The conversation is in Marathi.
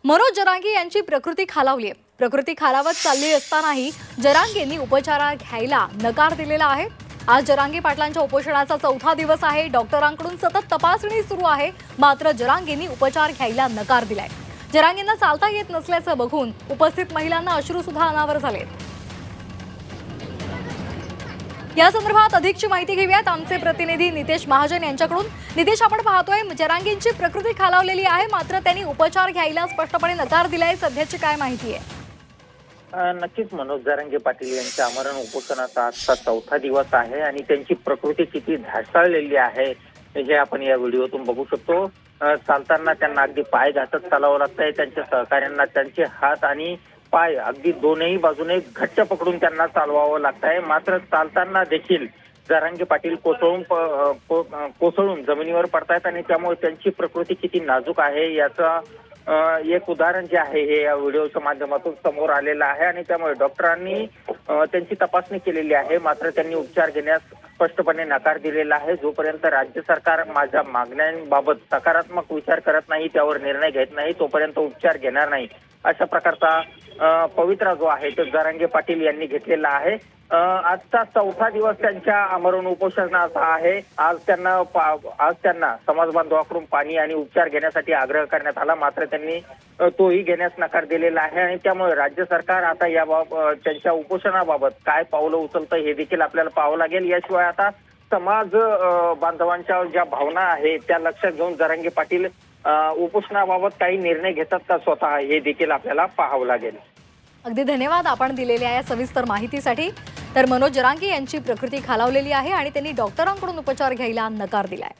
मनोज जरांगे यांची प्रकृती खालावली आहे। प्रकृती खालावत चालली असतानाही जरांगेंनी उपचार घ्यायला नकार दिलेला आहे। आज जरांगे पाटलांच्या उपोषणाचा चौथा दिवस आहे। डॉक्टरांकडून सतत तपासणी सुरू आहे, मात्र जरांगेंनी उपचार घ्यायला नकार दिलाय। जरांगेंना चालता येत नसल्याचं बघून उपस्थित महिलांना अश्रू सुद्धा अनावर झाले। या संदर्भात अधिकची माहिती घेऊयात आमचे प्रतिनिधी नितेश महाजन यांच्याकडून। नितेश, आपण पाहतोय जरांगेंची प्रकृती खालावलेली आहे, मात्र त्यांनी उपचार घ्यायला स्पष्टपणे नकार दिलाय। सध्याची काय माहिती आहे? नक्कीच मनोज जरांगे पाटील यांच्या आमरण उपोषणाचा आजचा चौथा दिवस आहे आणि त्यांची प्रकृती किती ढासळलेली आहे हे आपण या व्हिडिओतून बघू शकतो। चालताना त्यांना अगदी पाय घातक चालावं लागतंय। त्यांच्या सहकाऱ्यांना त्यांचे हात आणि पाय अगदी दोनही बाजूने घट्ट पकडून त्यांना चालवावं लागतंय। मात्र चालताना देखील जरांगे पाटील कोसळून जमिनीवर पडतायत आणि त्यामुळे त्यांची प्रकृती किती नाजूक आहे याचा एक उदाहरण जे आहे हे या व्हिडिओच्या माध्यमातून समोर आलेलं आहे। आणि त्यामुळे डॉक्टरांनी त्यांची तपासणी केलेली आहे, मात्र त्यांनी उपचार घेण्यास स्पष्टपणे नकार दिलेला आहे। जोपर्यंत राज्य सरकार माझ्या मागण्यांबाबत सकारात्मक विचार करत नाही, त्यावर निर्णय घेत नाही, तोपर्यंत उपचार घेणार नाही, अशा प्रकारचा पवित्रा जो आहे तो जरांगे पाटील यांनी घेतलेला आहे। आजचा चौथा दिवस त्यांच्या आमरण उपोषणाचा आहे। आज त्यांना समाज बांधवांकडून पाणी आणि उपचार घेण्यासाठी आग्रह करण्यात आला, मात्र त्यांनी तोही घेण्यास नकार दिलेला आहे। आणि त्यामुळे राज्य सरकार आता याबाबत त्यांच्या उपोषणाबाबत काय पावलं उचलतं हे देखील आपल्याला पाहावं लागेल। याशिवाय आता समाज बांधवांच्या ज्या भावना आहेत त्या लक्षात घेऊन जरांगे पाटील उपोषणाबाबत काही निर्णय घेतात का स्वतः हे देखील आपल्याला पाहावं लागेल। अगदी धन्यवाद आपण दिलेल्या या सविस्तर माहितीसाठी। तर मनोज जरांगे यांची प्रकृती खालावलेली आहे आणि त्यांनी डॉक्टरांकडून उपचार घ्यायला नकार दिलाय।